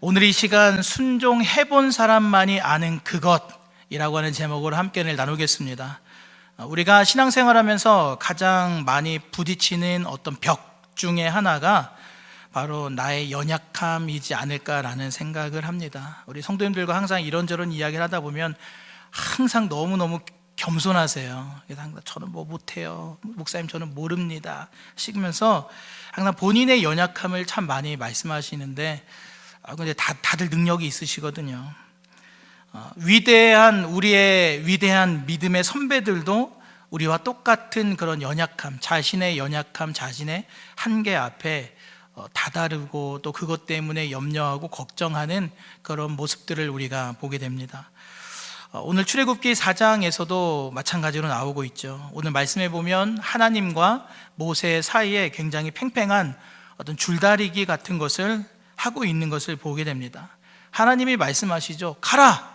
오늘 이 시간 순종해본 사람만이 아는 그것이라고 하는 제목으로 함께 나누겠습니다. 우리가 신앙생활하면서 가장 많이 부딪히는 어떤 벽 중에 하나가 바로 나의 연약함이지 않을까라는 생각을 합니다. 우리 성도님들과 항상 이런저런 이야기를 하다 보면 항상 너무너무 겸손하세요. 항상 저는 뭐 못해요, 목사님 저는 모릅니다 시면서 항상 본인의 연약함을 참 많이 말씀하시는데 근데 다들 능력이 있으시거든요. 우리의 위대한 믿음의 선배들도 우리와 똑같은 그런 연약함, 자신의 연약함, 자신의 한계 앞에 다다르고 또 그것 때문에 염려하고 걱정하는 그런 모습들을 우리가 보게 됩니다. 오늘 출애굽기 4장에서도 마찬가지로 나오고 있죠. 오늘 말씀해 보면 하나님과 모세 사이에 굉장히 팽팽한 어떤 줄다리기 같은 것을 하고 있는 것을 보게 됩니다. 하나님이 말씀하시죠. 가라!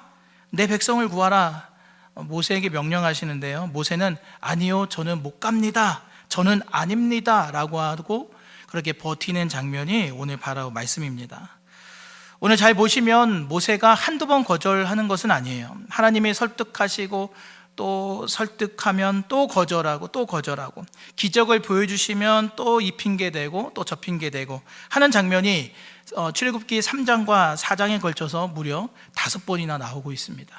내 백성을 구하라! 모세에게 명령하시는데요. 모세는 아니요, 저는 못 갑니다. 저는 아닙니다. 라고 하고 그렇게 버티는 장면이 오늘 바로 말씀입니다. 오늘 잘 보시면 모세가 한두 번 거절하는 것은 아니에요. 하나님이 설득하시고 또 설득하면 또 거절하고 또 거절하고 기적을 보여주시면 또 이 핑계 대고 또 저 핑계 대고 하는 장면이 출애굽기 3장과 4장에 걸쳐서 무려 5번이나 나오고 있습니다.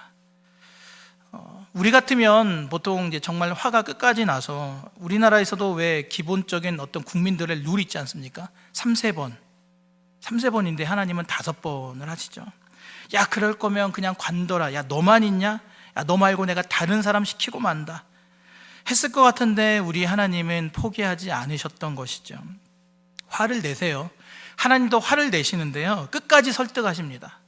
우리 같으면 보통 이제 정말 화가 끝까지 나서 우리나라에서도 왜 기본적인 어떤 국민들의 룰 있지 않습니까? 3세번인데 하나님은 5번을 하시죠. 야, 그럴 거면 그냥 관둬라. 야, 너만 있냐? 야, 너 말고 내가 다른 사람 시키고 만다 했을 것 같은데 우리 하나님은 포기하지 않으셨던 것이죠. 화를 내세요. 하나님도 화를 내시는데요, 끝까지 설득하십니다.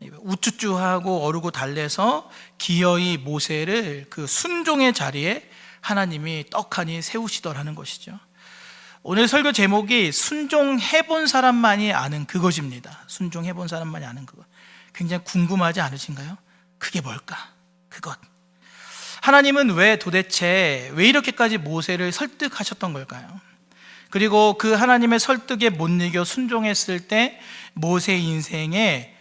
우쭈쭈하고 어르고 달래서 기어이 모세를 그 순종의 자리에 하나님이 떡하니 세우시더라는 것이죠. 오늘 설교 제목이 순종해본 사람만이 아는 그것입니다. 순종해본 사람만이 아는 그것. 굉장히 궁금하지 않으신가요? 그게 뭘까? 그것. 하나님은 왜 이렇게까지 모세를 설득하셨던 걸까요? 그리고 그 하나님의 설득에 못 이겨 순종했을 때 모세 인생에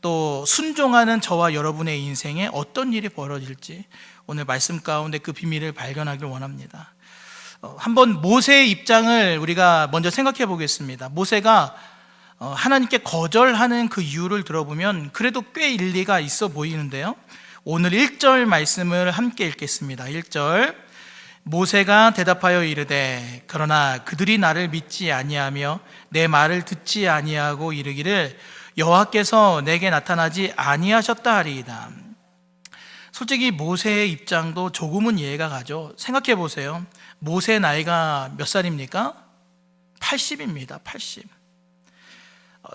또 순종하는 저와 여러분의 인생에 어떤 일이 벌어질지 오늘 말씀 가운데 그 비밀을 발견하길 원합니다. 한번 모세의 입장을 우리가 먼저 생각해 보겠습니다. 모세가 하나님께 거절하는 그 이유를 들어보면 그래도 꽤 일리가 있어 보이는데요. 오늘 1절 말씀을 함께 읽겠습니다. 1절. 모세가 대답하여 이르되 그러나 그들이 나를 믿지 아니하며 내 말을 듣지 아니하고 이르기를 여호와께서 내게 나타나지 아니하셨다 하리이다. 솔직히 모세의 입장도 조금은 이해가 가죠. 생각해 보세요. 모세 나이가 몇 살입니까? 80입니다. 80.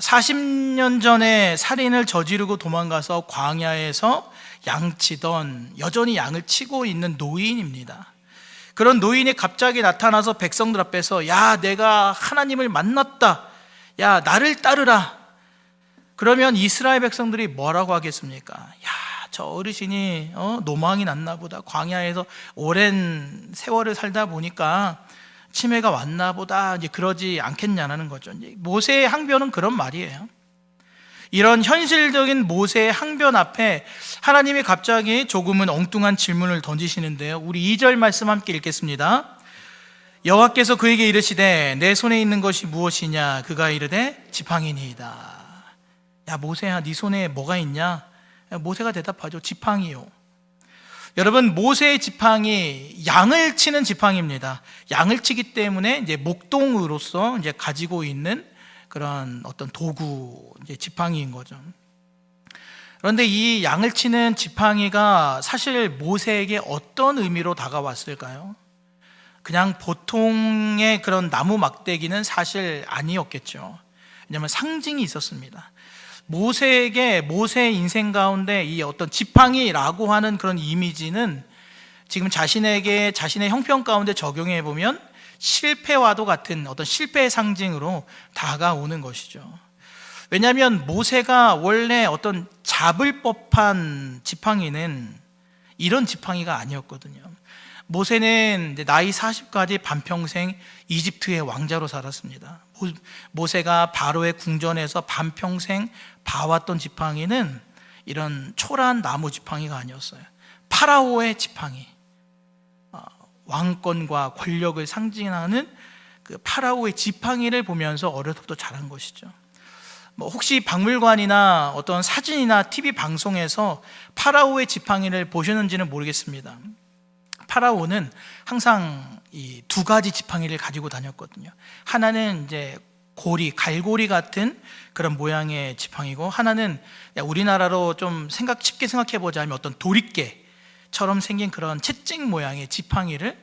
40년 전에 살인을 저지르고 도망가서 광야에서 양치던 여전히 양을 치고 있는 노인입니다. 그런 노인이 갑자기 나타나서 백성들 앞에서 야, 내가 하나님을 만났다. 야, 나를 따르라. 그러면 이스라엘 백성들이 뭐라고 하겠습니까? 야, 저 어르신이 노망이 났나 보다. 광야에서 오랜 세월을 살다 보니까 치매가 왔나 보다. 이제 그러지 않겠냐는 거죠. 모세의 항변은 그런 말이에요. 이런 현실적인 모세의 항변 앞에 하나님이 갑자기 조금은 엉뚱한 질문을 던지시는데요. 우리 2절 말씀 함께 읽겠습니다. 여호와께서 그에게 이르시되 내 손에 있는 것이 무엇이냐? 그가 이르되 지팡이니이다. 야, 모세야, 네 손에 뭐가 있냐? 모세가 대답하죠. 지팡이요. 여러분, 모세의 지팡이 양을 치는 지팡이입니다. 양을 치기 때문에 이제 목동으로서 이제 가지고 있는 그런 어떤 도구, 이제 지팡이인 거죠. 그런데 이 양을 치는 지팡이가 사실 모세에게 어떤 의미로 다가왔을까요? 그냥 보통의 그런 나무 막대기는 사실 아니었겠죠. 왜냐하면 상징이 있었습니다. 모세에게, 모세의 인생 가운데 이 어떤 지팡이라고 하는 그런 이미지는 지금 자신의 형편 가운데 적용해 보면 실패와도 같은 어떤 실패의 상징으로 다가오는 것이죠. 왜냐하면 모세가 원래 어떤 잡을 법한 지팡이는 이런 지팡이가 아니었거든요. 모세는 나이 40까지 반평생 이집트의 왕자로 살았습니다. 모세가 바로의 궁전에서 반평생 봐왔던 지팡이는 이런 초라한 나무 지팡이가 아니었어요. 파라오의 지팡이, 왕권과 권력을 상징하는 그 파라오의 지팡이를 보면서 어려서부터 자란 것이죠. 혹시 박물관이나 어떤 사진이나 TV 방송에서 파라오의 지팡이를 보셨는지는 모르겠습니다. 파라오는 항상 이 두 가지 지팡이를 가지고 다녔거든요. 하나는 이제 갈고리 같은 그런 모양의 지팡이고, 하나는 우리나라로 좀 쉽게 생각해 보자면 어떤 도리깨처럼 생긴 그런 채찍 모양의 지팡이를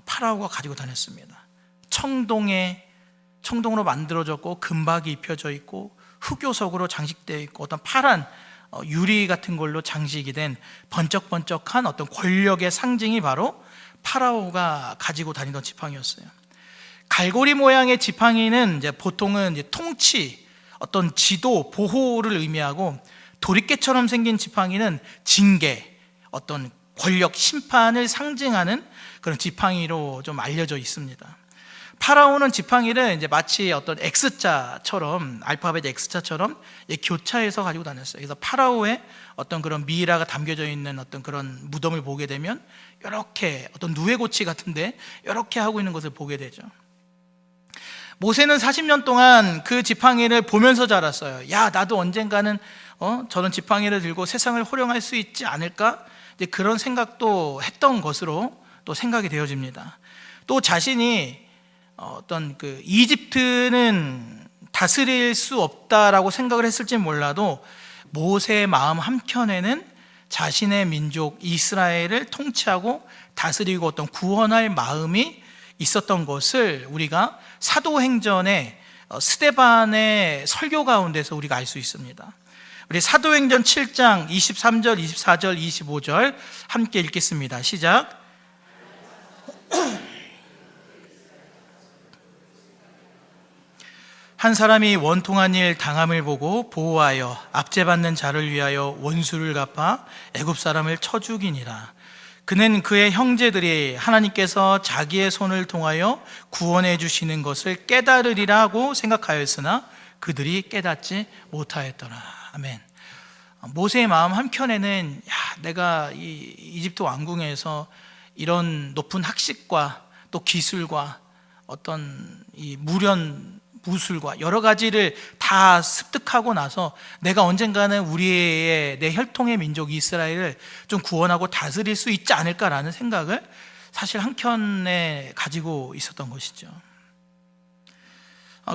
파라오가 가지고 다녔습니다. 청동으로 만들어졌고 금박이 입혀져 있고 흑요석으로 장식되어 있고 어떤 파란 유리 같은 걸로 장식이 된 번쩍번쩍한 어떤 권력의 상징이 바로 파라오가 가지고 다니던 지팡이였어요. 갈고리 모양의 지팡이는 이제 보통은 이제 통치, 어떤 지도, 보호를 의미하고, 도리깨처럼 생긴 지팡이는 징계, 어떤 권력, 심판을 상징하는 그런 지팡이로 좀 알려져 있습니다. 파라오는 지팡이를 이제 마치 어떤 X자처럼, 알파벳 X자처럼 교차해서 가지고 다녔어요. 그래서 파라오의 어떤 그런 미이라가 담겨져 있는 어떤 그런 무덤을 보게 되면 이렇게 어떤 누에고치 같은데 이렇게 하고 있는 것을 보게 되죠. 모세는 40년 동안 그 지팡이를 보면서 자랐어요. 나도 언젠가는 저런 지팡이를 들고 세상을 호령할 수 있지 않을까? 이제 그런 생각도 했던 것으로 또 생각이 되어집니다. 또 자신이 어떤 그 이집트는 다스릴 수 없다라고 생각을 했을지 몰라도 모세의 마음 한켠에는 자신의 민족 이스라엘을 통치하고 다스리고 어떤 구원할 마음이 있었던 것을 우리가 사도행전의 스데반의 설교 가운데서 우리가 알 수 있습니다. 우리 사도행전 7장 23절, 24절, 25절 함께 읽겠습니다. 시작. 한 사람이 원통한 일 당함을 보고 보호하여 압제받는 자를 위하여 원수를 갚아 애굽 사람을 쳐 죽이니라. 그는 그의 형제들이 하나님께서 자기의 손을 통하여 구원해 주시는 것을 깨달으리라 하고 생각하였으나 그들이 깨닫지 못하였더라. 아멘. 모세의 마음 한켠에는 내가 이 이집트 왕궁에서 이런 높은 학식과 또 기술과 어떤 이 무술과 여러 가지를 다 습득하고 나서 내가 언젠가는 내 혈통의 민족 이스라엘을 좀 구원하고 다스릴 수 있지 않을까라는 생각을 사실 한켠에 가지고 있었던 것이죠.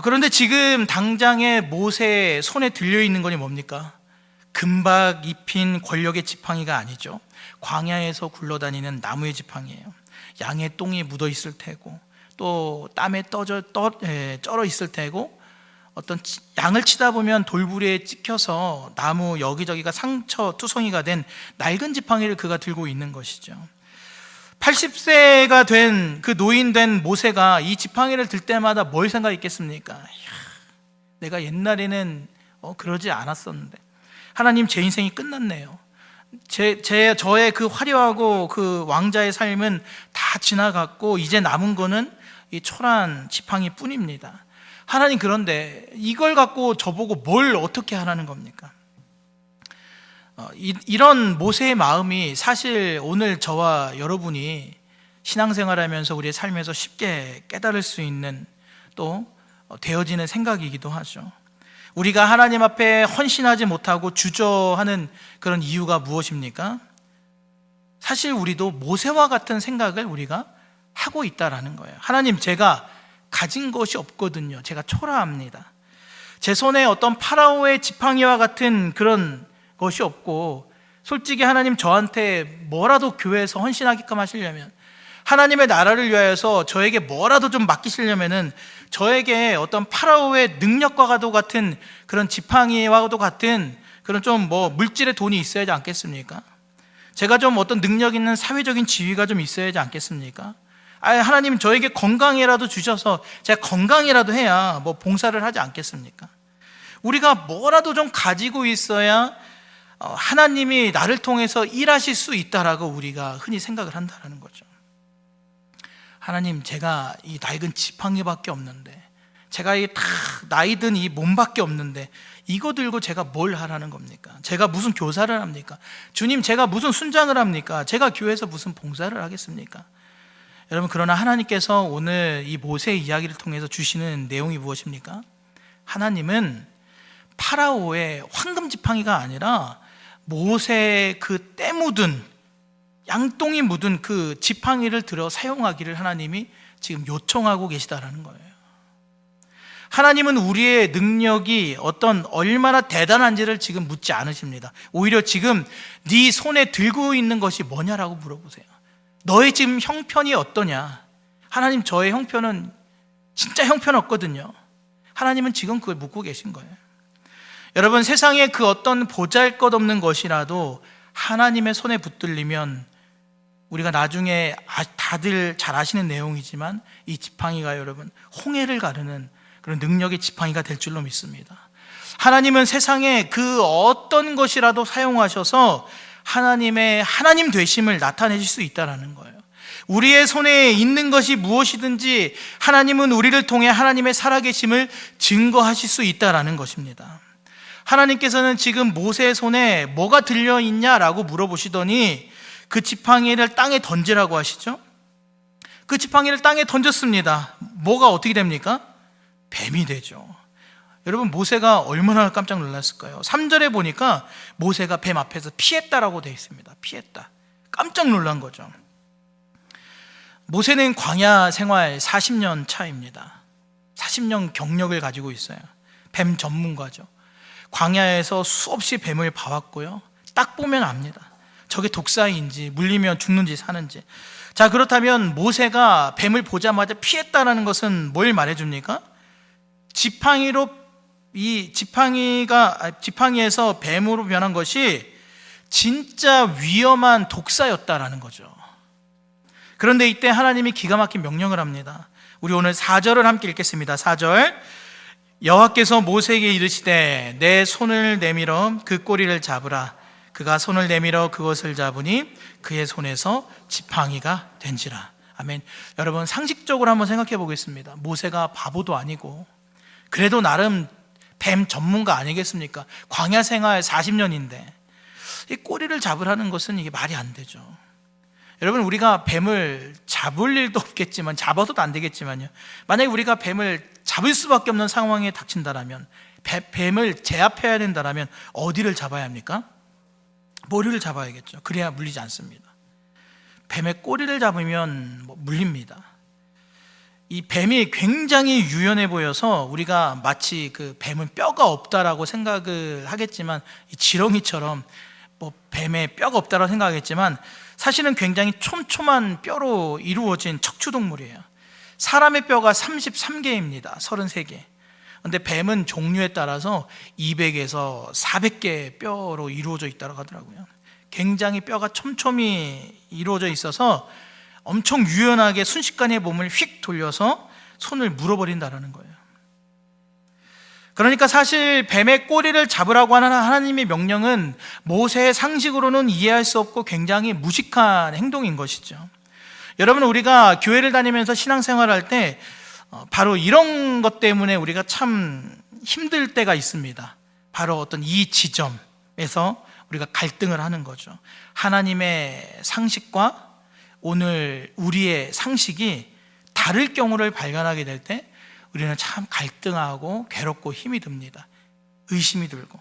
그런데 지금 당장에 모세의 손에 들려있는 것이 뭡니까? 금박 입힌 권력의 지팡이가 아니죠. 광야에서 굴러다니는 나무의 지팡이에요. 양의 똥이 묻어 있을 테고 또 땀에 쩔어 있을 테고, 어떤 양을 치다 보면 돌부리에 찍혀서 나무 여기저기가 상처 투성이가 된 낡은 지팡이를 그가 들고 있는 것이죠. 80세가 된 그 노인 된 모세가 이 지팡이를 들 때마다 뭘 생각했겠습니까? 내가 옛날에는 그러지 않았었는데 하나님, 제 인생이 끝났네요. 저의 그 화려하고 그 왕자의 삶은 다 지나갔고 이제 남은 거는 이 초라한 지팡이 뿐입니다. 하나님, 그런데 이걸 갖고 저보고 뭘 어떻게 하라는 겁니까? 이런 모세의 마음이 사실 오늘 저와 여러분이 신앙생활하면서 우리의 삶에서 쉽게 깨달을 수 있는 또 되어지는 생각이기도 하죠. 우리가 하나님 앞에 헌신하지 못하고 주저하는 그런 이유가 무엇입니까? 사실 우리도 모세와 같은 생각을 우리가 하고 있다라는 거예요. 하나님, 제가 가진 것이 없거든요. 제가 초라합니다. 제 손에 어떤 파라오의 지팡이와 같은 그런 것이 없고, 솔직히 하나님, 저한테 뭐라도 교회에서 헌신하게끔 하시려면, 하나님의 나라를 위하여서 저에게 뭐라도 좀 맡기시려면은 저에게 어떤 파라오의 능력과도 같은 그런 지팡이와도 같은 그런 좀 물질의 돈이 있어야지 않겠습니까? 제가 좀 어떤 능력 있는 사회적인 지위가 좀 있어야지 않겠습니까? 하나님, 저에게 건강이라도 주셔서 제가 건강이라도 해야 봉사를 하지 않겠습니까? 우리가 뭐라도 좀 가지고 있어야 하나님이 나를 통해서 일하실 수 있다라고 우리가 흔히 생각을 한다는 거죠. 하나님, 제가 이 낡은 지팡이밖에 없는데 제가 이 다 나이 든 이 몸밖에 없는데 이거 들고 제가 뭘 하라는 겁니까? 제가 무슨 교사를 합니까? 주님, 제가 무슨 순장을 합니까? 제가 교회에서 무슨 봉사를 하겠습니까? 여러분, 그러나 하나님께서 오늘 이 모세의 이야기를 통해서 주시는 내용이 무엇입니까? 하나님은 파라오의 황금 지팡이가 아니라 모세의 그 때 묻은, 양똥이 묻은 그 지팡이를 들어 사용하기를 하나님이 지금 요청하고 계시다라는 거예요. 하나님은 우리의 능력이 얼마나 대단한지를 지금 묻지 않으십니다. 오히려 지금 네 손에 들고 있는 것이 뭐냐라고 물어보세요. 너의 지금 형편이 어떠냐? 하나님, 저의 형편은 진짜 형편없거든요. 하나님은 지금 그걸 묻고 계신 거예요. 여러분, 세상에 그 어떤 보잘것없는 것이라도 하나님의 손에 붙들리면 우리가 나중에 다들 잘 아시는 내용이지만 이 지팡이가 여러분 홍해를 가르는 그런 능력의 지팡이가 될 줄로 믿습니다. 하나님은 세상에 그 어떤 것이라도 사용하셔서 하나님의 하나님 되심을 나타내실 수 있다는 거예요. 우리의 손에 있는 것이 무엇이든지 하나님은 우리를 통해 하나님의 살아계심을 증거하실 수 있다는 것입니다. 하나님께서는 지금 모세의 손에 뭐가 들려있냐라고 물어보시더니 그 지팡이를 땅에 던지라고 하시죠. 그 지팡이를 땅에 던졌습니다. 뭐가 어떻게 됩니까? 뱀이 되죠. 여러분, 모세가 얼마나 깜짝 놀랐을까요? 3절에 보니까 모세가 뱀 앞에서 피했다라고 되어 있습니다. 피했다. 깜짝 놀란 거죠. 모세는 광야 생활 40년 차입니다. 40년 경력을 가지고 있어요. 뱀 전문가죠. 광야에서 수없이 뱀을 봐왔고요. 딱 보면 압니다. 저게 독사인지 물리면 죽는지 사는지. 자, 그렇다면 모세가 뱀을 보자마자 피했다라는 것은 뭘 말해줍니까? 지팡이에서 뱀으로 변한 것이 진짜 위험한 독사였다라는 거죠. 그런데 이때 하나님이 기가 막힌 명령을 합니다. 우리 오늘 4절을 함께 읽겠습니다. 4절. 여호와께서 모세에게 이르시되 내 손을 내밀어 그 꼬리를 잡으라. 그가 손을 내밀어 그것을 잡으니 그의 손에서 지팡이가 된지라. 아멘. 여러분, 상식적으로 한번 생각해 보겠습니다. 모세가 바보도 아니고 그래도 나름 뱀 전문가 아니겠습니까? 광야 생활 40년인데 이 꼬리를 잡으라는 것은 이게 말이 안 되죠. 여러분, 우리가 뱀을 잡을 일도 없겠지만, 잡아서도 안 되겠지만요, 만약에 우리가 뱀을 잡을 수밖에 없는 상황에 닥친다라면, 뱀을 제압해야 된다라면 어디를 잡아야 합니까? 머리를 잡아야겠죠. 그래야 물리지 않습니다. 뱀의 꼬리를 잡으면 물립니다. 이 뱀이 굉장히 유연해 보여서 우리가 마치 그 뱀은 뼈가 없다라고 생각을 하겠지만, 이 지렁이처럼 뱀에 뼈가 없다라고 생각하겠지만 사실은 굉장히 촘촘한 뼈로 이루어진 척추동물이에요. 사람의 뼈가 33개입니다. 33개. 근데 뱀은 종류에 따라서 200에서 400개의 뼈로 이루어져 있다고 하더라고요. 굉장히 뼈가 촘촘히 이루어져 있어서 엄청 유연하게 순식간에 몸을 휙 돌려서 손을 물어버린다는 거예요. 그러니까 사실 뱀의 꼬리를 잡으라고 하는 하나님의 명령은 모세의 상식으로는 이해할 수 없고 굉장히 무식한 행동인 것이죠. 여러분, 우리가 교회를 다니면서 신앙생활할 때 바로 이런 것 때문에 우리가 참 힘들 때가 있습니다. 바로 어떤 이 지점에서 우리가 갈등을 하는 거죠. 하나님의 상식과 오늘 우리의 상식이 다를 경우를 발견하게 될 때 우리는 참 갈등하고 괴롭고 힘이 듭니다. 의심이 들고.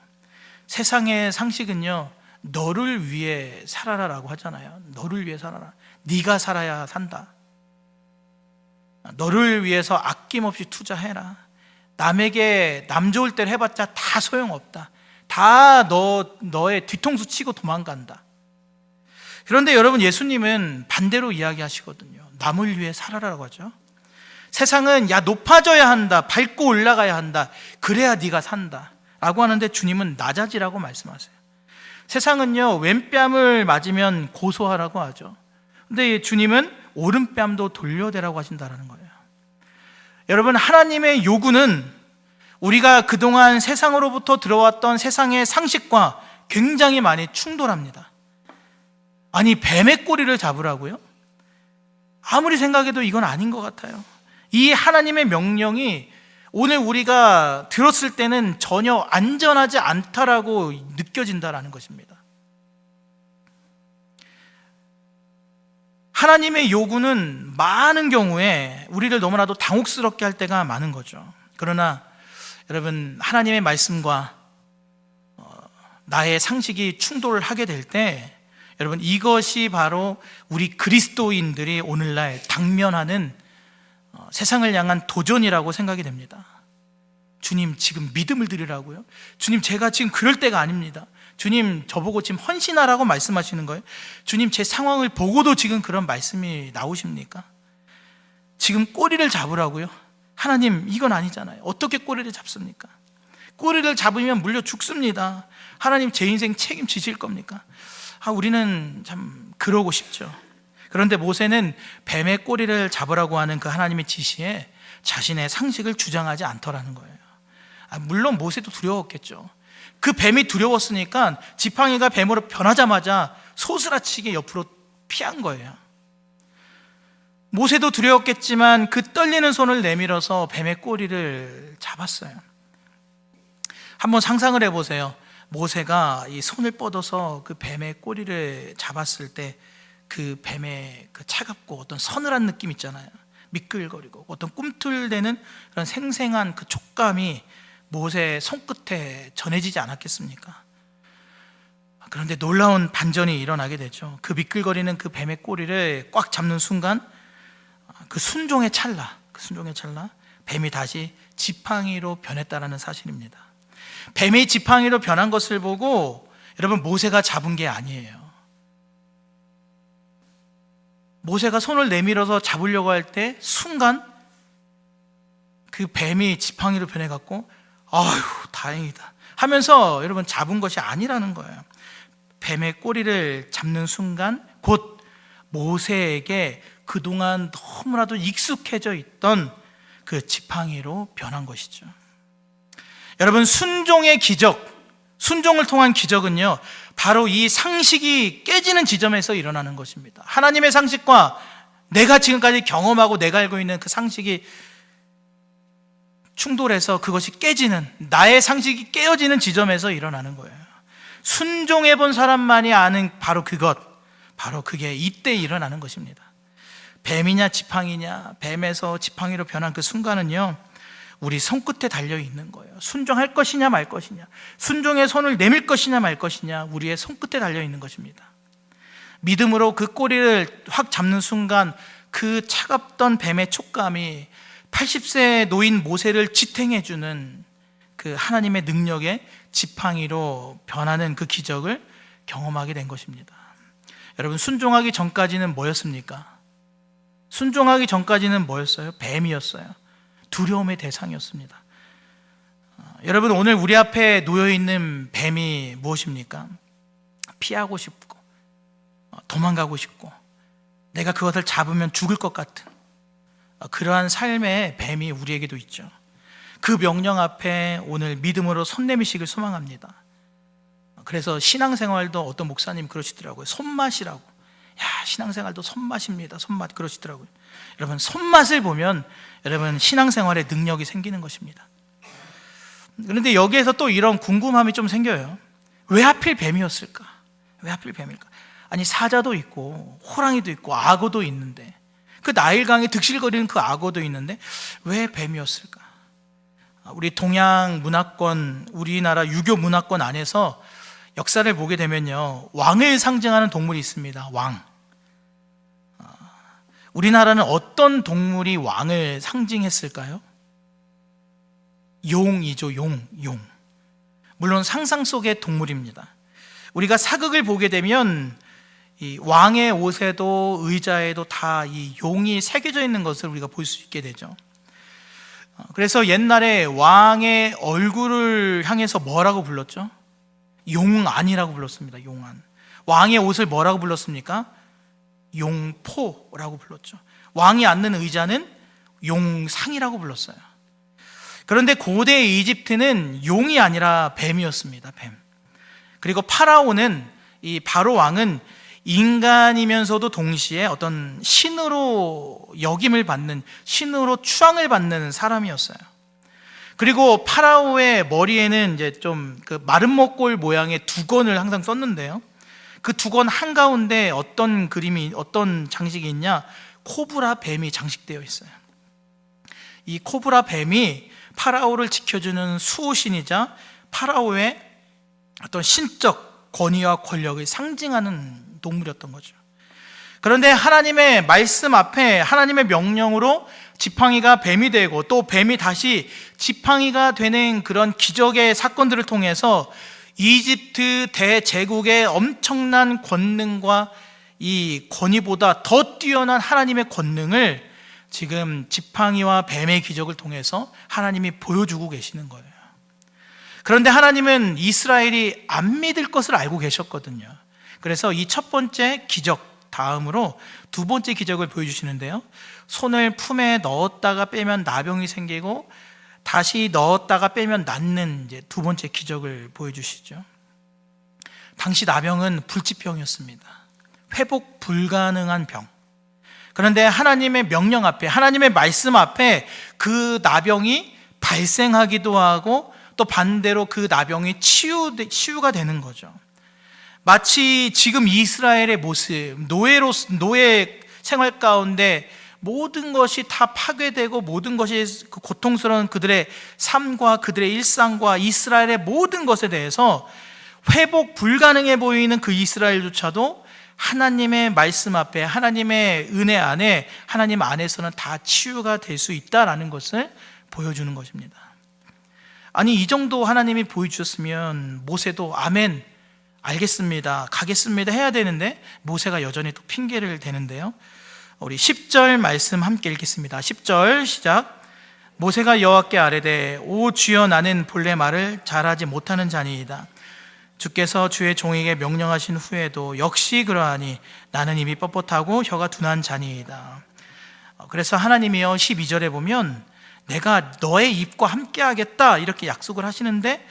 세상의 상식은요, 너를 위해 살아라라고 하잖아요. 너를 위해 살아라. 네가 살아야 산다. 너를 위해서 아낌없이 투자해라. 남에게 남 좋을 때를 해봤자 다 소용없다. 다 너의 뒤통수 치고 도망간다. 그런데 여러분, 예수님은 반대로 이야기하시거든요. 남을 위해 살아라라고 하죠. 세상은 야, 높아져야 한다, 밟고 올라가야 한다, 그래야 네가 산다 라고 하는데 주님은 낮아지라고 말씀하세요. 세상은요, 왼뺨을 맞으면 고소하라고 하죠. 근데 주님은 오른뺨도 돌려대라고 하신다는 거예요. 여러분, 하나님의 요구는 우리가 그동안 세상으로부터 들어왔던 세상의 상식과 굉장히 많이 충돌합니다. 아니, 뱀의 꼬리를 잡으라고요? 아무리 생각해도 이건 아닌 것 같아요. 이 하나님의 명령이 오늘 우리가 들었을 때는 전혀 안전하지 않다라고 느껴진다라는 것입니다. 하나님의 요구는 많은 경우에 우리를 너무나도 당혹스럽게 할 때가 많은 거죠. 그러나 여러분, 하나님의 말씀과 나의 상식이 충돌을 하게 될 때, 여러분, 이것이 바로 우리 그리스도인들이 오늘날 당면하는 세상을 향한 도전이라고 생각이 됩니다. 주님, 지금 믿음을 드리라고요? 주님, 제가 지금 그럴 때가 아닙니다. 주님, 저보고 지금 헌신하라고 말씀하시는 거예요? 주님, 제 상황을 보고도 지금 그런 말씀이 나오십니까? 지금 꼬리를 잡으라고요? 하나님, 이건 아니잖아요. 어떻게 꼬리를 잡습니까? 꼬리를 잡으면 물려 죽습니다. 하나님, 제 인생 책임지실 겁니까? 우리는 참 그러고 싶죠. 그런데 모세는 뱀의 꼬리를 잡으라고 하는 그 하나님의 지시에 자신의 상식을 주장하지 않더라는 거예요. 물론 모세도 두려웠겠죠. 그 뱀이 두려웠으니까 지팡이가 뱀으로 변하자마자 소스라치게 옆으로 피한 거예요. 모세도 두려웠겠지만 그 떨리는 손을 내밀어서 뱀의 꼬리를 잡았어요. 한번 상상을 해보세요. 모세가 이 손을 뻗어서 그 뱀의 꼬리를 잡았을 때 그 뱀의 그 차갑고 어떤 서늘한 느낌 있잖아요. 미끌거리고 어떤 꿈틀대는 그런 생생한 그 촉감이 모세의 손끝에 전해지지 않았겠습니까? 그런데 놀라운 반전이 일어나게 되죠. 그 미끌거리는 그 뱀의 꼬리를 꽉 잡는 순간 그 순종의 찰나 뱀이 다시 지팡이로 변했다라는 사실입니다. 뱀이 지팡이로 변한 것을 보고 여러분, 모세가 잡은 게 아니에요. 모세가 손을 내밀어서 잡으려고 할 때 순간 그 뱀이 지팡이로 변해갖고 아유, 다행이다 하면서 여러분, 잡은 것이 아니라는 거예요. 뱀의 꼬리를 잡는 순간 곧 모세에게 그동안 너무나도 익숙해져 있던 그 지팡이로 변한 것이죠. 여러분, 순종의 기적, 순종을 통한 기적은요, 바로 이 상식이 깨지는 지점에서 일어나는 것입니다. 하나님의 상식과 내가 지금까지 경험하고 내가 알고 있는 그 상식이 충돌해서 그것이 깨지는, 나의 상식이 깨어지는 지점에서 일어나는 거예요. 순종해 본 사람만이 아는 바로 그것, 바로 그게 이때 일어나는 것입니다. 뱀이냐 지팡이냐, 뱀에서 지팡이로 변한 그 순간은요, 우리 손끝에 달려 있는 거예요. 순종할 것이냐 말 것이냐, 순종의 손을 내밀 것이냐 말 것이냐, 우리의 손끝에 달려 있는 것입니다. 믿음으로 그 꼬리를 확 잡는 순간 그 차갑던 뱀의 촉감이 80세 노인 모세를 지탱해주는 그 하나님의 능력의 지팡이로 변하는 그 기적을 경험하게 된 것입니다. 여러분, 순종하기 전까지는 뭐였습니까? 순종하기 전까지는 뭐였어요? 뱀이었어요. 두려움의 대상이었습니다. 여러분, 오늘 우리 앞에 놓여있는 뱀이 무엇입니까? 피하고 싶고 도망가고 싶고 내가 그것을 잡으면 죽을 것 같은 그러한 삶의 뱀이 우리에게도 있죠. 그 명령 앞에 오늘 믿음으로 손 내미시길 소망합니다. 그래서 신앙생활도 어떤 목사님 그러시더라고요. 손맛이라고. 야, 신앙생활도 손맛입니다. 손맛 그러시더라고요. 여러분, 손맛을 보면 여러분, 신앙생활에 능력이 생기는 것입니다. 그런데 여기에서 또 이런 궁금함이 좀 생겨요. 왜 하필 뱀이었을까? 왜 하필 뱀일까? 아니, 사자도 있고 호랑이도 있고 악어도 있는데, 그 나일강에 득실거리는 그 악어도 있는데 왜 뱀이었을까? 우리 동양 문화권, 우리나라 유교 문화권 안에서 역사를 보게 되면요, 왕을 상징하는 동물이 있습니다. 왕. 우리나라는 어떤 동물이 왕을 상징했을까요? 용이죠. 용. 물론 상상 속의 동물입니다. 우리가 사극을 보게 되면 이 왕의 옷에도 의자에도 다 이 용이 새겨져 있는 것을 우리가 볼 수 있게 되죠. 그래서 옛날에 왕의 얼굴을 향해서 뭐라고 불렀죠? 용안이라고 불렀습니다. 용안. 왕의 옷을 뭐라고 불렀습니까? 용포라고 불렀죠. 왕이 앉는 의자는 용상이라고 불렀어요. 그런데 고대 이집트는 용이 아니라 뱀이었습니다. 뱀. 그리고 파라오는, 이 바로 왕은 인간이면서도 동시에 어떤 신으로 역임을 받는, 신으로 추앙을 받는 사람이었어요. 그리고 파라오의 머리에는 이제 좀 그 마름모꼴 모양의 두건을 항상 썼는데요. 그 두건 한가운데 어떤 장식이 있냐? 코브라 뱀이 장식되어 있어요. 이 코브라 뱀이 파라오를 지켜주는 수호신이자 파라오의 어떤 신적 권위와 권력을 상징하는 동물이었던 거죠. 그런데 하나님의 말씀 앞에 하나님의 명령으로 지팡이가 뱀이 되고 또 뱀이 다시 지팡이가 되는 그런 기적의 사건들을 통해서 이집트 대제국의 엄청난 권능과 이 권위보다 더 뛰어난 하나님의 권능을 지금 지팡이와 뱀의 기적을 통해서 하나님이 보여주고 계시는 거예요. 그런데 하나님은 이스라엘이 안 믿을 것을 알고 계셨거든요. 그래서 이 첫 번째 기적 다음으로 두 번째 기적을 보여주시는데요. 손을 품에 넣었다가 빼면 나병이 생기고 다시 넣었다가 빼면 낫는 이제 두 번째 기적을 보여주시죠. 당시 나병은 불치병이었습니다. 회복 불가능한 병. 그런데 하나님의 명령 앞에, 하나님의 말씀 앞에 그 나병이 발생하기도 하고 또 반대로 그 나병이 치유가 되는 거죠. 마치 지금 이스라엘의 모습, 노예 생활 가운데 모든 것이 다 파괴되고 모든 것이 고통스러운 그들의 삶과 그들의 일상과 이스라엘의 모든 것에 대해서 회복 불가능해 보이는 그 이스라엘조차도 하나님의 말씀 앞에, 하나님의 은혜 안에, 하나님 안에서는 다 치유가 될 수 있다라는 것을 보여주는 것입니다. 아니, 이 정도 하나님이 보여주셨으면 모세도 아멘, 알겠습니다, 가겠습니다 해야 되는데 모세가 여전히 또 핑계를 대는데요. 우리 10절 말씀 함께 읽겠습니다. 10절 시작. 모세가 여호와께 아뢰되 오 주여, 나는 본래 말을 잘하지 못하는 자니이다. 주께서 주의 종에게 명령하신 후에도 역시 그러하니 나는 입이 뻣뻣하고 혀가 둔한 자니이다. 그래서 하나님이요 12절에 보면 내가 너의 입과 함께 하겠다 이렇게 약속을 하시는데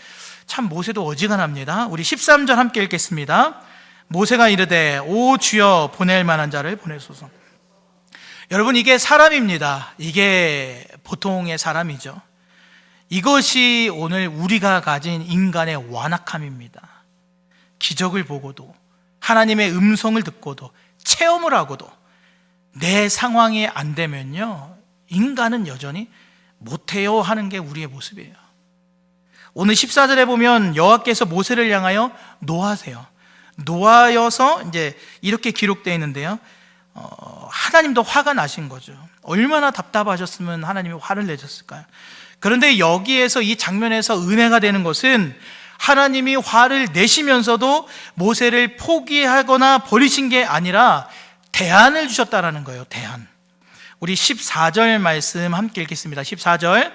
참 모세도 어지간합니다. 우리 13절 함께 읽겠습니다. 모세가 이르되 오 주여, 보낼 만한 자를 보내소서. 여러분, 이게 사람입니다. 이게 보통의 사람이죠. 이것이 오늘 우리가 가진 인간의 완악함입니다. 기적을 보고도 하나님의 음성을 듣고도 체험을 하고도 내 상황이 안 되면요, 인간은 여전히 못해요 하는 게 우리의 모습이에요. 오늘 14절에 보면 여호와께서 모세를 향하여 노하세요. 노하여서 이제 이렇게 기록되어 있는데요. 하나님도 화가 나신 거죠. 얼마나 답답하셨으면 하나님이 화를 내셨을까요? 그런데 여기에서 이 장면에서 은혜가 되는 것은 하나님이 화를 내시면서도 모세를 포기하거나 버리신 게 아니라 대안을 주셨다라는 거예요. 대안. 우리 14절 말씀 함께 읽겠습니다. 14절.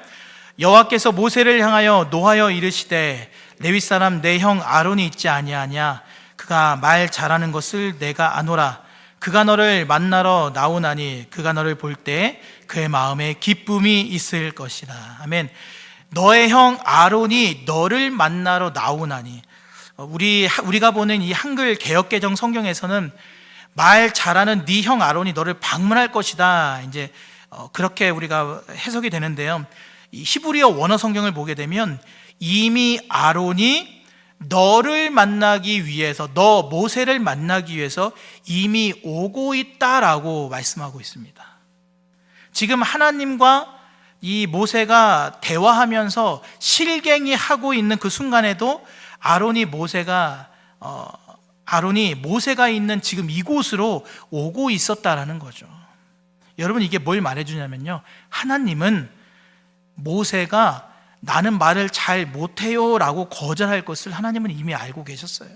여호와께서 모세를 향하여 노하여 이르시되 레위 사람 내 형 아론이 있지 아니하냐? 그가 말 잘하는 것을 내가 아노라. 그가 너를 만나러 나오나니 그가 너를 볼 때 그의 마음에 기쁨이 있을 것이라. 아멘. 너의 형 아론이 너를 만나러 나오나니. 우리가 보는 이 한글 개역개정 성경에서는 말 잘하는 네 형 아론이 너를 방문할 것이다, 이제 그렇게 우리가 해석이 되는데요. 이 히브리어 원어 성경을 보게 되면 이미 아론이 너를 만나기 위해서, 너 모세를 만나기 위해서 이미 오고 있다라고 말씀하고 있습니다. 지금 하나님과 이 모세가 대화하면서 실갱이 하고 있는 그 순간에도 아론이 모세가 있는 지금 이곳으로 오고 있었다라는 거죠. 여러분, 이게 뭘 말해주냐면요, 하나님은 모세가 나는 말을 잘 못해요 라고 거절할 것을 하나님은 이미 알고 계셨어요.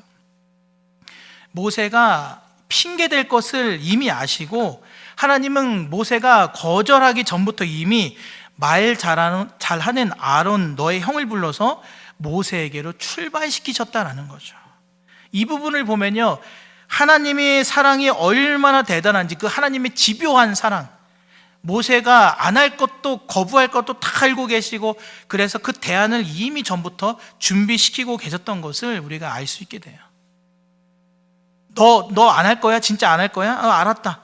모세가 핑계댈 것을 이미 아시고 하나님은 모세가 거절하기 전부터 이미 말 잘하는 아론 너의 형을 불러서 모세에게로 출발시키셨다라는 거죠. 이 부분을 보면요, 하나님의 사랑이 얼마나 대단한지, 그 하나님의 집요한 사랑, 모세가 안 할 것도 거부할 것도 다 알고 계시고 그래서 그 대안을 이미 전부터 준비시키고 계셨던 것을 우리가 알 수 있게 돼요. 너 안 할 거야? 진짜 안 할 거야? 알았다.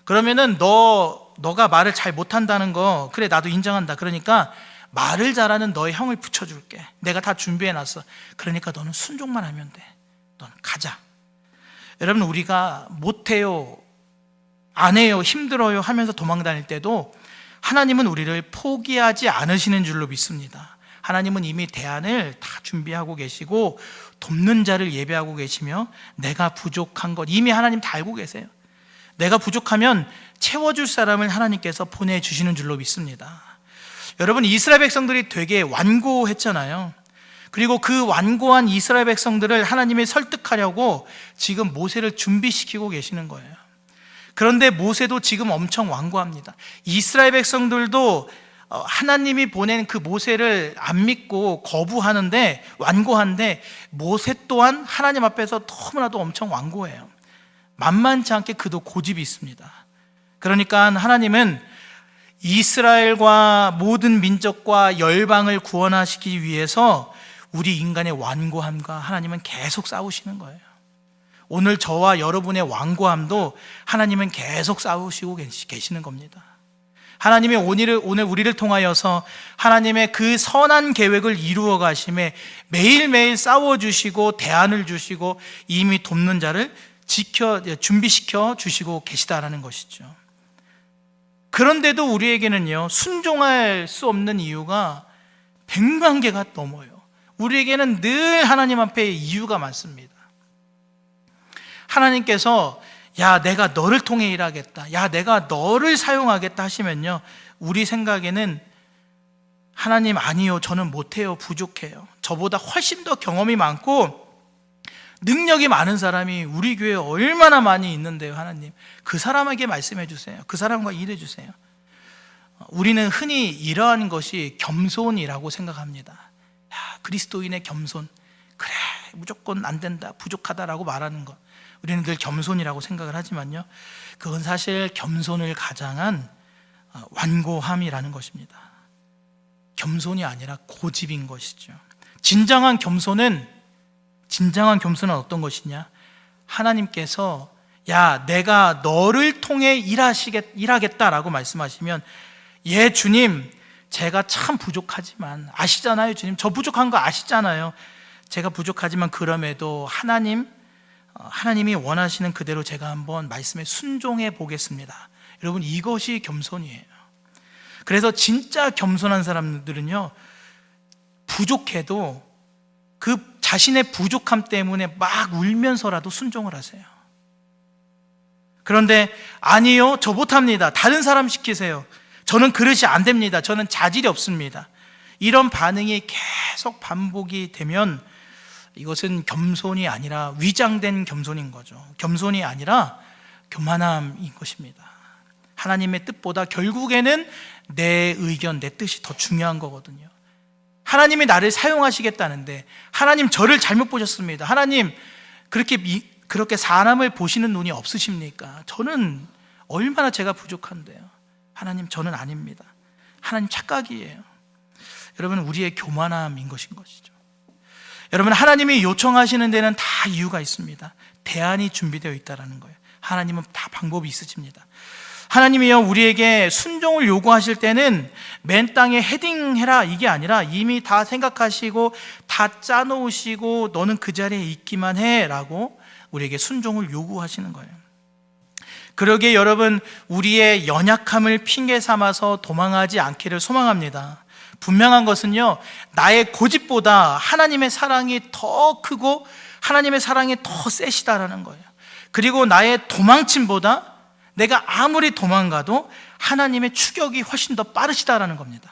그러면은 너가 말을 잘 못한다는 거, 그래 나도 인정한다. 그러니까 말을 잘하는 너의 형을 붙여줄게. 내가 다 준비해놨어. 그러니까 너는 순종만 하면 돼. 너는 가자. 여러분, 우리가 못해요, 안 해요, 힘들어요 하면서 도망다닐 때도 하나님은 우리를 포기하지 않으시는 줄로 믿습니다. 하나님은 이미 대안을 다 준비하고 계시고 돕는 자를 예배하고 계시며 내가 부족한 것 이미 하나님 다 알고 계세요. 내가 부족하면 채워줄 사람을 하나님께서 보내주시는 줄로 믿습니다. 여러분, 이스라엘 백성들이 되게 완고했잖아요. 그리고 그 완고한 이스라엘 백성들을 하나님이 설득하려고 지금 모세를 준비시키고 계시는 거예요. 그런데 모세도 지금 엄청 완고합니다. 이스라엘 백성들도 하나님이 보낸 그 모세를 안 믿고 거부하는데 완고한데 모세 또한 하나님 앞에서 너무나도 엄청 완고해요. 만만치 않게 그도 고집이 있습니다. 그러니까 하나님은 이스라엘과 모든 민족과 열방을 구원하시기 위해서 우리 인간의 완고함과 하나님은 계속 싸우시는 거예요. 오늘 저와 여러분의 완고함도 하나님은 계속 싸우시고 계시는 겁니다. 하나님이 오늘 우리를 통하여서 하나님의 그 선한 계획을 이루어 가심에 매일매일 싸워주시고 대안을 주시고 이미 돕는 자를 준비시켜 주시고 계시다라는 것이죠. 그런데도 우리에게는요, 순종할 수 없는 이유가 100만 개가 넘어요. 우리에게는 늘 하나님 앞에 이유가 많습니다. 하나님께서 야, 내가 너를 통해 일하겠다, 야, 내가 너를 사용하겠다 하시면요, 우리 생각에는 하나님 아니요, 저는 못해요, 부족해요. 저보다 훨씬 더 경험이 많고 능력이 많은 사람이 우리 교회에 얼마나 많이 있는데요. 하나님, 그 사람에게 말씀해 주세요. 그 사람과 일해 주세요. 우리는 흔히 이러한 것이 겸손이라고 생각합니다. 야, 그리스도인의 겸손, 그래, 무조건 안 된다, 부족하다라고 말하는 것, 우리는 늘 겸손이라고 생각을 하지만요, 그건 사실 겸손을 가장한 완고함이라는 것입니다. 겸손이 아니라 고집인 것이죠. 진정한 겸손은 어떤 것이냐? 하나님께서 야, 내가 너를 통해 일하겠다라고 말씀하시면, 예, 주님, 제가 참 부족하지만, 아시잖아요, 주님, 저 부족한 거 아시잖아요. 제가 부족하지만 그럼에도 하나님이 원하시는 그대로 제가 한번 말씀에 순종해 보겠습니다. 여러분, 이것이 겸손이에요. 그래서 진짜 겸손한 사람들은요, 부족해도 그 자신의 부족함 때문에 막 울면서라도 순종을 하세요. 그런데 아니요, 저 못합니다, 다른 사람 시키세요, 저는 그릇이 안 됩니다, 저는 자질이 없습니다, 이런 반응이 계속 반복이 되면 이것은 겸손이 아니라 위장된 겸손인 거죠. 겸손이 아니라 교만함인 것입니다. 하나님의 뜻보다 결국에는 내 의견, 내 뜻이 더 중요한 거거든요. 하나님이 나를 사용하시겠다는데, 하나님 저를 잘못 보셨습니다, 하나님 그렇게 사람을 보시는 눈이 없으십니까? 저는 얼마나 제가 부족한데요. 하나님, 저는 아닙니다. 하나님 착각이에요. 여러분, 우리의 교만함인 것이죠. 여러분, 하나님이 요청하시는 데는 다 이유가 있습니다. 대안이 준비되어 있다는 거예요. 하나님은 다 방법이 있으십니다. 하나님이요, 우리에게 순종을 요구하실 때는 맨 땅에 헤딩해라 이게 아니라 이미 다 생각하시고 다 짜놓으시고 너는 그 자리에 있기만 해라고 우리에게 순종을 요구하시는 거예요. 그러기에 여러분, 우리의 연약함을 핑계 삼아서 도망하지 않기를 소망합니다. 분명한 것은요, 나의 고집보다 하나님의 사랑이 더 크고 하나님의 사랑이 더 세시다라는 거예요. 그리고 나의 도망침보다 내가 아무리 도망가도 하나님의 추격이 훨씬 더 빠르시다라는 겁니다.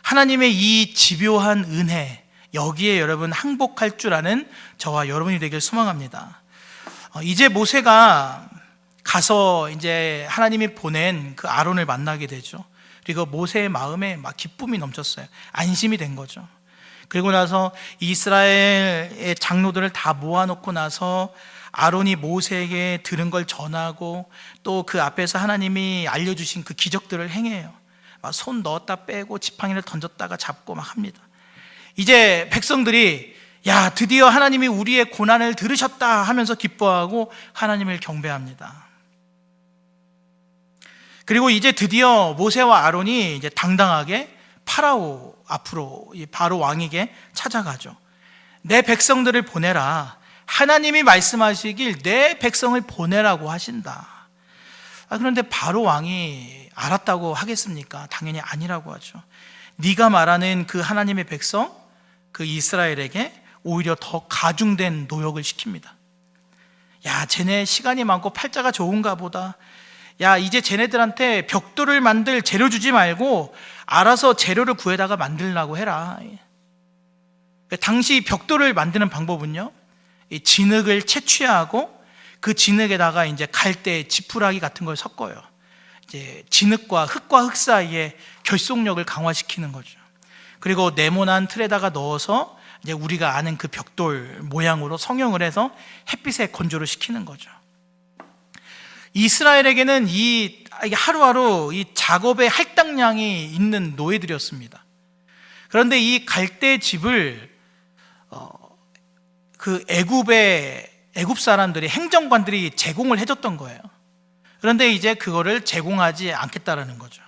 하나님의 이 집요한 은혜, 여기에 여러분 항복할 줄 아는 저와 여러분이 되길 소망합니다. 이제 모세가 가서 이제 하나님이 보낸 그 아론을 만나게 되죠. 그리고 모세의 마음에 막 기쁨이 넘쳤어요. 안심이 된 거죠. 그리고 나서 이스라엘의 장로들을 다 모아놓고 나서 아론이 모세에게 들은 걸 전하고 또 그 앞에서 하나님이 알려주신 그 기적들을 행해요. 막 손 넣었다 빼고 지팡이를 던졌다가 잡고 막 합니다. 이제 백성들이 야, 드디어 하나님이 우리의 고난을 들으셨다 하면서 기뻐하고 하나님을 경배합니다. 그리고 이제 드디어 모세와 아론이 이제 당당하게 파라오 앞으로, 이 바로 왕에게 찾아가죠. 내 백성들을 보내라. 하나님이 말씀하시길 내 백성을 보내라고 하신다. 그런데 바로 왕이 알았다고 하겠습니까? 당연히 아니라고 하죠. 네가 말하는 그 하나님의 백성, 그 이스라엘에게 오히려 더 가중된 노역을 시킵니다. 야, 쟤네 시간이 많고 팔자가 좋은가 보다. 야, 이제 쟤네들한테 벽돌을 만들 재료 주지 말고 알아서 재료를 구해다가 만들라고 해라. 당시 벽돌을 만드는 방법은요, 이 진흙을 채취하고 그 진흙에다가 이제 갈대, 지푸라기 같은 걸 섞어요. 이제 진흙과 흙 사이에 결속력을 강화시키는 거죠. 그리고 네모난 틀에다가 넣어서 이제 우리가 아는 그 벽돌 모양으로 성형을 해서 햇빛에 건조를 시키는 거죠. 이스라엘에게는 이게 하루하루 이 작업의 할당량이 있는 노예들이었습니다. 그런데 이 갈대 집을 그 애굽 사람들이, 행정관들이 제공을 해줬던 거예요. 그런데 이제 그거를 제공하지 않겠다라는 거죠.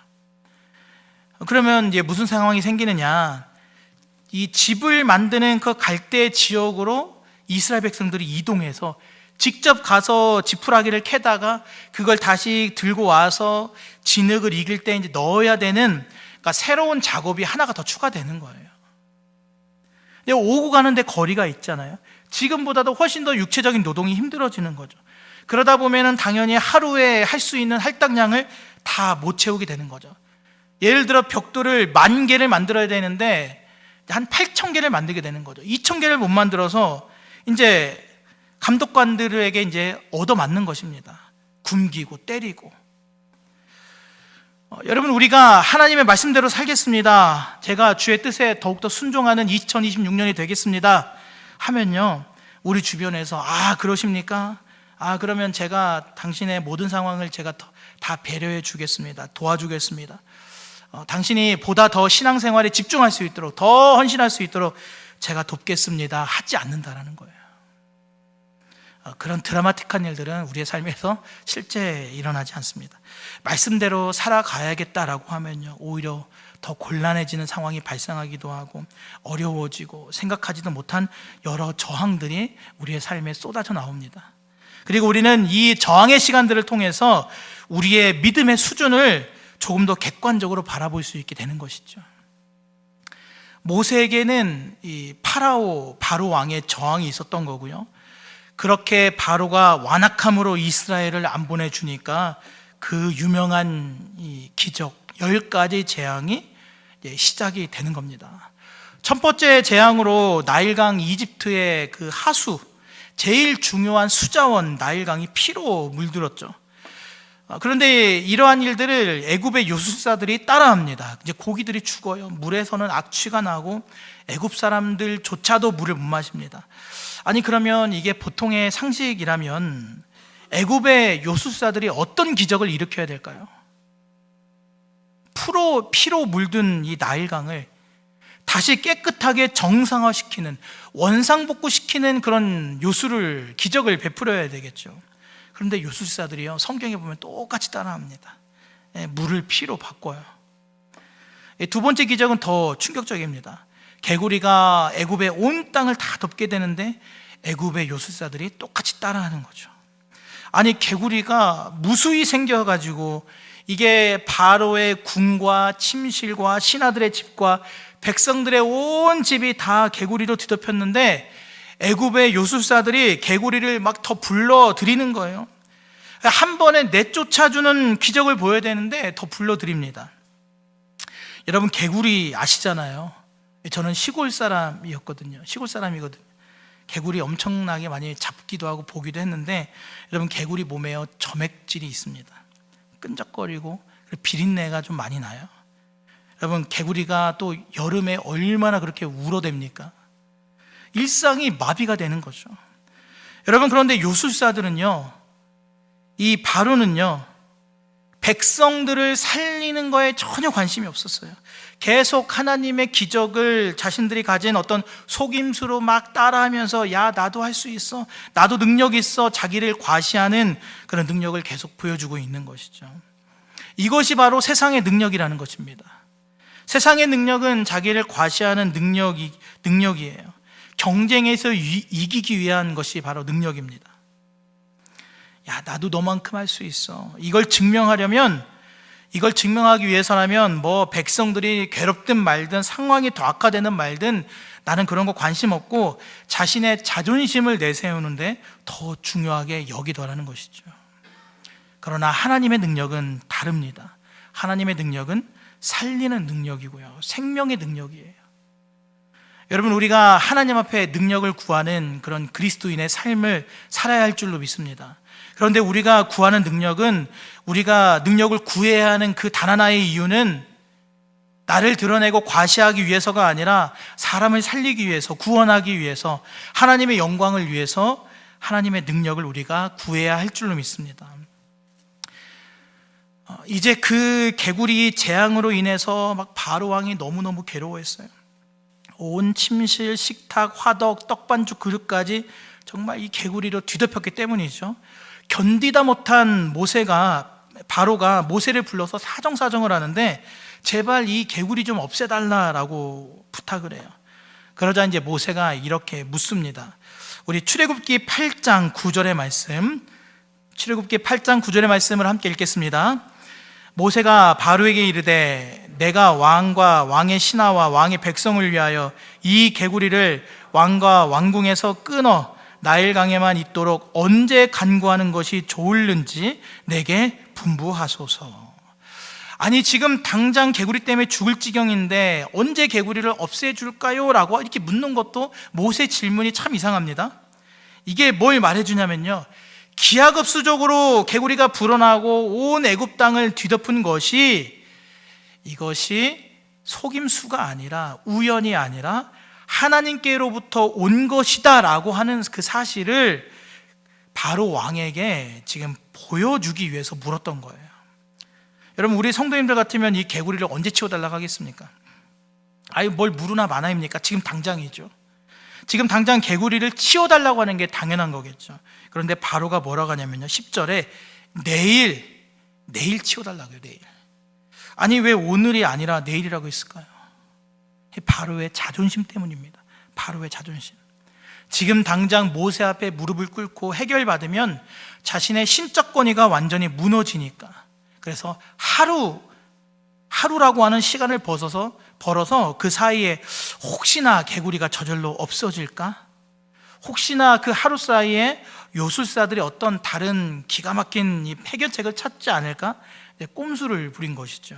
그러면 이제 무슨 상황이 생기느냐? 이 집을 만드는 그 갈대 지역으로 이스라엘 백성들이 이동해서 직접 가서 지푸라기를 캐다가 그걸 다시 들고 와서 진흙을 익을 때 이제 넣어야 되는, 그러니까 새로운 작업이 하나가 더 추가되는 거예요. 근데 오고 가는데 거리가 있잖아요. 지금보다도 훨씬 더 육체적인 노동이 힘들어지는 거죠. 그러다 보면은 당연히 하루에 할 수 있는 할당량을 다 못 채우게 되는 거죠. 예를 들어 벽돌을 10,000개를 만들어야 되는데 한 8,000개를 만들게 되는 거죠. 2,000개를 못 만들어서 이제 감독관들에게 이제 얻어맞는 것입니다. 굶기고 때리고. 여러분, 우리가 하나님의 말씀대로 살겠습니다, 제가 주의 뜻에 더욱더 순종하는 2026년이 되겠습니다 하면요, 우리 주변에서 그러십니까? 그러면 제가 당신의 모든 상황을 제가 다 배려해 주겠습니다. 도와주겠습니다. 당신이 보다 더 신앙생활에 집중할 수 있도록, 더 헌신할 수 있도록 제가 돕겠습니다 하지 않는다라는 거예요. 그런 드라마틱한 일들은 우리의 삶에서 실제 일어나지 않습니다. 말씀대로 살아가야겠다라고 하면요, 오히려 더 곤란해지는 상황이 발생하기도 하고 어려워지고 생각하지도 못한 여러 저항들이 우리의 삶에 쏟아져 나옵니다. 그리고 우리는 이 저항의 시간들을 통해서 우리의 믿음의 수준을 조금 더 객관적으로 바라볼 수 있게 되는 것이죠. 모세에게는 이 바로 왕의 저항이 있었던 거고요. 그렇게 바로가 완악함으로 이스라엘을 안 보내주니까 그 유명한 이 기적 10가지 재앙이 시작이 되는 겁니다. 첫 번째 재앙으로 나일강, 이집트의 그 하수, 제일 중요한 수자원 나일강이 피로 물들었죠. 그런데 이러한 일들을 애굽의 요술사들이 따라합니다. 이제 고기들이 죽어요. 물에서는 악취가 나고 애굽 사람들조차도 물을 못 마십니다. 아니, 그러면 이게 보통의 상식이라면 애굽의 요술사들이 어떤 기적을 일으켜야 될까요? 피로 물든 이 나일강을 다시 깨끗하게 정상화시키는, 원상복구시키는 그런 기적을 베풀어야 되겠죠. 그런데 요술사들이요, 성경에 보면 똑같이 따라합니다. 물을 피로 바꿔요. 두 번째 기적은 더 충격적입니다. 개구리가 애굽의 온 땅을 다 덮게 되는데 애굽의 요술사들이 똑같이 따라하는 거죠. 아니, 개구리가 무수히 생겨가지고 이게 바로의 궁과 침실과 신하들의 집과 백성들의 온 집이 다 개구리로 뒤덮였는데 애굽의 요술사들이 개구리를 막 더 불러들이는 거예요. 한 번에 내쫓아주는 기적을 보여야 되는데 더 불러드립니다. 여러분, 개구리 아시잖아요. 저는 시골 사람이거든요. 개구리 엄청나게 많이 잡기도 하고 보기도 했는데, 여러분, 개구리 몸에요, 점액질이 있습니다. 끈적거리고 비린내가 좀 많이 나요. 여러분, 개구리가 또 여름에 얼마나 그렇게 울어댑니까? 일상이 마비가 되는 거죠. 여러분, 그런데 요술사들은요, 이 바로는요, 백성들을 살리는 거에 전혀 관심이 없었어요. 계속 하나님의 기적을 자신들이 가진 어떤 속임수로 막 따라하면서, 야, 나도 할 수 있어, 나도 능력 있어, 자기를 과시하는 그런 능력을 계속 보여주고 있는 것이죠. 이것이 바로 세상의 능력이라는 것입니다. 세상의 능력은 자기를 과시하는 능력이에요. 경쟁에서 이기기 위한 것이 바로 능력입니다. 야, 나도 너만큼 할 수 있어. 이걸 증명하기 위해서라면 뭐 백성들이 괴롭든 말든 상황이 더 악화되는 말든 나는 그런 거 관심 없고 자신의 자존심을 내세우는데 더 중요하게 여기더라는 것이죠. 그러나 하나님의 능력은 다릅니다. 하나님의 능력은 살리는 능력이고요, 생명의 능력이에요. 여러분, 우리가 하나님 앞에 능력을 구하는 그런 그리스도인의 삶을 살아야 할 줄로 믿습니다. 그런데 우리가 구하는 능력은, 우리가 능력을 구해야 하는 그 단 하나의 이유는 나를 드러내고 과시하기 위해서가 아니라 사람을 살리기 위해서, 구원하기 위해서, 하나님의 영광을 위해서 하나님의 능력을 우리가 구해야 할 줄로 믿습니다. 이제 그 개구리 재앙으로 인해서 막 바로 왕이 너무너무 괴로워했어요. 온 침실, 식탁, 화덕, 떡반죽 그릇까지 정말 이 개구리로 뒤덮였기 때문이죠. 견디다 못한 바로가 모세를 불러서 사정사정을 하는데 제발 이 개구리 좀 없애달라라고 부탁을 해요. 그러자 이제 모세가 이렇게 묻습니다. 우리 출애굽기 8장 9절의 말씀, 출애굽기 8장 9절의 말씀을 함께 읽겠습니다. 모세가 바로에게 이르되 내가 왕과 왕의 신하와 왕의 백성을 위하여 이 개구리를 왕과 왕궁에서 끊어 나일강에만 있도록 언제 간구하는 것이 좋을는지 내게 분부하소서. 아니, 지금 당장 개구리 때문에 죽을 지경인데 언제 개구리를 없애줄까요? 라고 이렇게 묻는 것도 모세 질문이 참 이상합니다. 이게 뭘 말해주냐면요, 기하급수적으로 개구리가 불어나고 온 애굽 땅을 뒤덮은 것이, 이것이 속임수가 아니라, 우연이 아니라 하나님께로부터 온 것이다 라고 하는 그 사실을 바로 왕에게 지금 보여주기 위해서 물었던 거예요. 여러분, 우리 성도님들 같으면 이 개구리를 언제 치워달라고 하겠습니까? 아유, 뭘 물으나 마나입니까? 지금 당장이죠. 지금 당장 개구리를 치워달라고 하는 게 당연한 거겠죠. 그런데 바로가 뭐라고 하냐면요, 10절에 내일 치워달라고요. 내일. 아니, 왜 오늘이 아니라 내일이라고 했을까요? 바로의 자존심 때문입니다. 바로의 자존심. 지금 당장 모세 앞에 무릎을 꿇고 해결받으면 자신의 신적 권위가 완전히 무너지니까, 그래서 하루라고 하는 시간을 벌어서 그 사이에 혹시나 개구리가 저절로 없어질까? 혹시나 그 하루 사이에 요술사들이 어떤 다른 기가 막힌 이 해결책을 찾지 않을까? 꼼수를 부린 것이죠.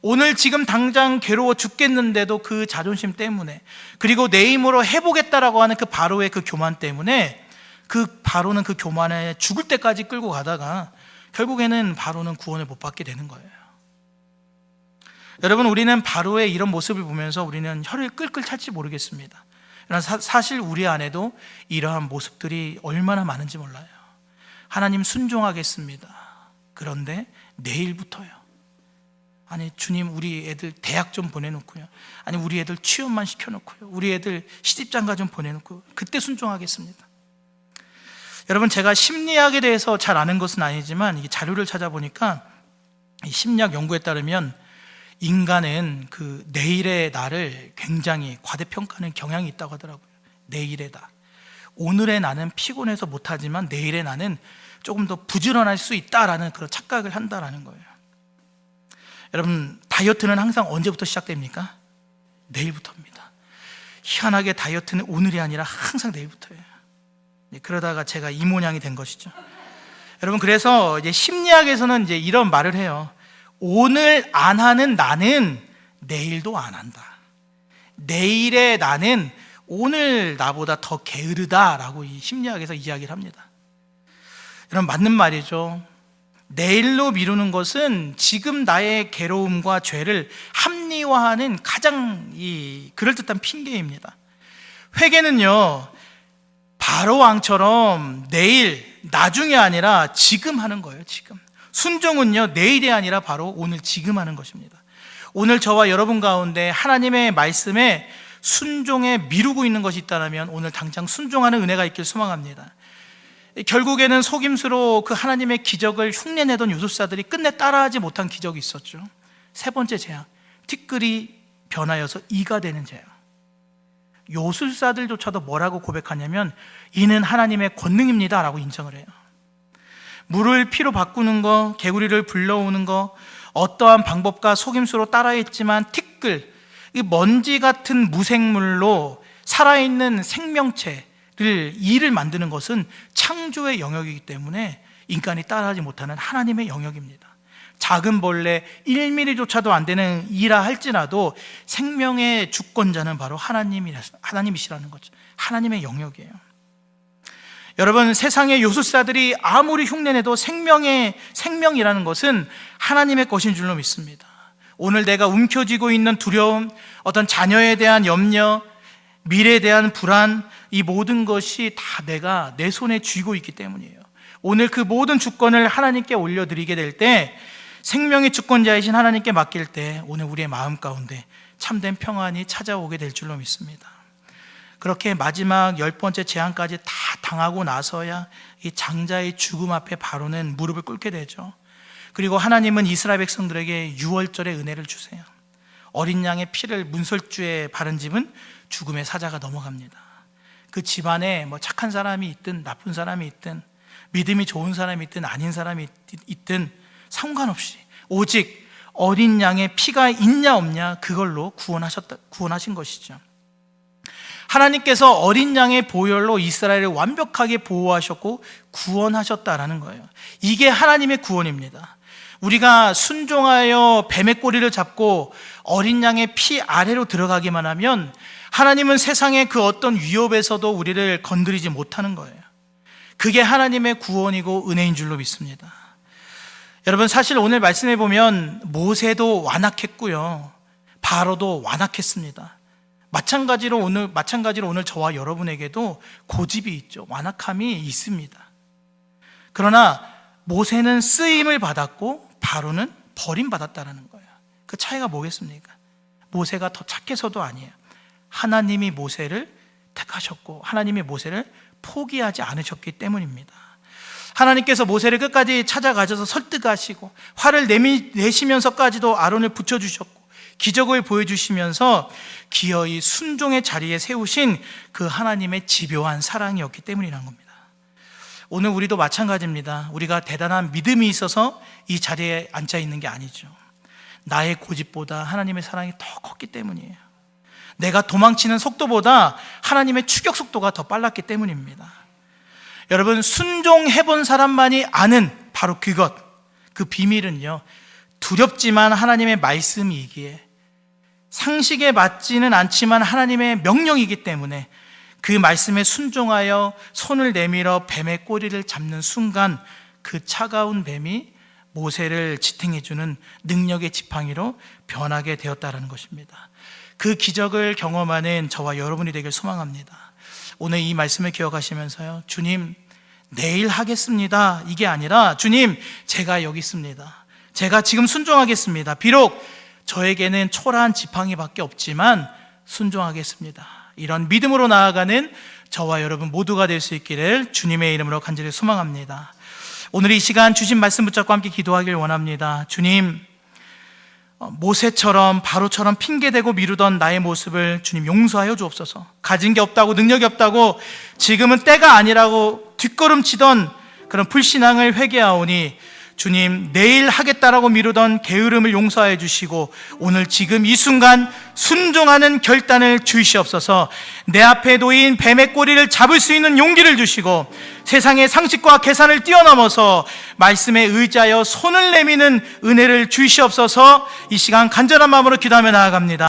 오늘 지금 당장 괴로워 죽겠는데도 그 자존심 때문에, 그리고 내 힘으로 해보겠다라고 하는 그 바로의 그 교만 때문에, 그 바로는 그 교만에 죽을 때까지 끌고 가다가 결국에는 바로는 구원을 못 받게 되는 거예요. 여러분, 우리는 바로의 이런 모습을 보면서 우리는 혀를 끌끌 찰지 모르겠습니다. 그러나 사실 우리 안에도 이러한 모습들이 얼마나 많은지 몰라요. 하나님 순종하겠습니다. 그런데 내일부터요. 아니, 주님, 우리 애들 대학 좀 보내놓고요. 아니, 우리 애들 취업만 시켜놓고요. 우리 애들 시집장가 좀 보내놓고 그때 순종하겠습니다. 여러분, 제가 심리학에 대해서 잘 아는 것은 아니지만 이 자료를 찾아보니까 이 심리학 연구에 따르면 인간은 그 내일의 나를 굉장히 과대평가하는 경향이 있다고 하더라고요. 내일의 나. 오늘의 나는 피곤해서 못하지만 내일의 나는 조금 더 부지런할 수 있다라는 그런 착각을 한다라는 거예요. 여러분, 다이어트는 항상 언제부터 시작됩니까? 내일부터입니다. 희한하게 다이어트는 오늘이 아니라 항상 내일부터예요. 그러다가 제가 이 모양이 된 것이죠. 여러분, 그래서 이제 심리학에서는 이제 이런 말을 해요. 오늘 안 하는 나는 내일도 안 한다. 내일의 나는 오늘 나보다 더 게으르다라고 이 심리학에서 이야기를 합니다. 여러분, 맞는 말이죠. 내일로 미루는 것은 지금 나의 괴로움과 죄를 합리화하는 가장 그럴듯한 핑계입니다. 회개는요, 바로 왕처럼 내일, 나중에 아니라 지금 하는 거예요. 지금. 순종은요, 내일이 아니라 바로 오늘, 지금 하는 것입니다. 오늘 저와 여러분 가운데 하나님의 말씀에 순종에 미루고 있는 것이 있다면 오늘 당장 순종하는 은혜가 있길 소망합니다. 결국에는 속임수로 그 하나님의 기적을 흉내내던 요술사들이 끝내 따라하지 못한 기적이 있었죠. 세 번째 재앙, 티끌이 변하여서 이가 되는 재앙. 요술사들조차도 뭐라고 고백하냐면 이는 하나님의 권능입니다 라고 인정을 해요. 물을 피로 바꾸는 거, 개구리를 불러오는 거, 어떠한 방법과 속임수로 따라했지만 티끌, 이 먼지 같은 무생물로 살아있는 생명체를 이를 만드는 것은 창조의 영역이기 때문에 인간이 따라하지 못하는 하나님의 영역입니다. 작은 벌레 1mm조차도 안 되는 이라 할지라도 생명의 주권자는 바로 하나님이시라는 거죠. 하나님의 영역이에요. 여러분, 세상의 요술사들이 아무리 흉내내도 생명이라는 것은 하나님의 것인 줄로 믿습니다. 오늘 내가 움켜쥐고 있는 두려움, 어떤 자녀에 대한 염려, 미래에 대한 불안, 이 모든 것이 다 내가 내 손에 쥐고 있기 때문이에요. 오늘 그 모든 주권을 하나님께 올려드리게 될 때, 생명의 주권자이신 하나님께 맡길 때 오늘 우리의 마음 가운데 참된 평안이 찾아오게 될 줄로 믿습니다. 그렇게 마지막 10번째 재앙까지 다 당하고 나서야 이 장자의 죽음 앞에 바로는 무릎을 꿇게 되죠. 그리고 하나님은 이스라엘 백성들에게 유월절의 은혜를 주세요. 어린 양의 피를 문설주에 바른 집은 죽음의 사자가 넘어갑니다. 그 집안에 뭐 착한 사람이 있든 나쁜 사람이 있든 믿음이 좋은 사람이 있든 아닌 사람이 있든 상관없이 오직 어린 양의 피가 있냐 없냐 그걸로 구원하신 것이죠. 하나님께서 어린 양의 보혈로 이스라엘을 완벽하게 보호하셨고 구원하셨다라는 거예요. 이게 하나님의 구원입니다. 우리가 순종하여 뱀의 꼬리를 잡고 어린 양의 피 아래로 들어가기만 하면 하나님은 세상의 그 어떤 위협에서도 우리를 건드리지 못하는 거예요. 그게 하나님의 구원이고 은혜인 줄로 믿습니다. 여러분, 사실 오늘 말씀해 보면 모세도 완악했고요, 바로도 완악했습니다. 마찬가지로 오늘 저와 여러분에게도 고집이 있죠. 완악함이 있습니다. 그러나 모세는 쓰임을 받았고 바로는 버림받았다는 거예요. 그 차이가 뭐겠습니까? 모세가 더 착해서도 아니에요. 하나님이 모세를 택하셨고 하나님이 모세를 포기하지 않으셨기 때문입니다. 하나님께서 모세를 끝까지 찾아가셔서 설득하시고 화를 내시면서까지도 아론을 붙여주셨고 기적을 보여주시면서 기어이 순종의 자리에 세우신 그 하나님의 집요한 사랑이었기 때문이라는 겁니다. 오늘 우리도 마찬가지입니다. 우리가 대단한 믿음이 있어서 이 자리에 앉아 있는 게 아니죠. 나의 고집보다 하나님의 사랑이 더 컸기 때문이에요. 내가 도망치는 속도보다 하나님의 추격 속도가 더 빨랐기 때문입니다. 여러분, 순종해본 사람만이 아는 바로 그것, 그 비밀은요, 두렵지만 하나님의 말씀이기에 상식에 맞지는 않지만 하나님의 명령이기 때문에 그 말씀에 순종하여 손을 내밀어 뱀의 꼬리를 잡는 순간 그 차가운 뱀이 모세를 지탱해주는 능력의 지팡이로 변하게 되었다는 것입니다. 그 기적을 경험하는 저와 여러분이 되길 소망합니다. 오늘 이 말씀을 기억하시면서요, 주님 내일 하겠습니다 이게 아니라 주님 제가 여기 있습니다. 제가 지금 순종하겠습니다. 비록 저에게는 초라한 지팡이밖에 없지만 순종하겠습니다. 이런 믿음으로 나아가는 저와 여러분 모두가 될 수 있기를 주님의 이름으로 간절히 소망합니다. 오늘 이 시간 주신 말씀 붙잡고 함께 기도하길 원합니다. 주님, 모세처럼 바로처럼 핑계대고 미루던 나의 모습을 주님 용서하여 주옵소서. 가진 게 없다고, 능력이 없다고, 지금은 때가 아니라고 뒷걸음치던 그런 불신앙을 회개하오니 주님, 내일 하겠다라고 미루던 게으름을 용서해 주시고 오늘 지금 이 순간 순종하는 결단을 주시옵소서. 내 앞에 놓인 뱀의 꼬리를 잡을 수 있는 용기를 주시고 세상의 상식과 계산을 뛰어넘어서 말씀에 의지하여 손을 내미는 은혜를 주시옵소서. 이 시간 간절한 마음으로 기도하며 나아갑니다.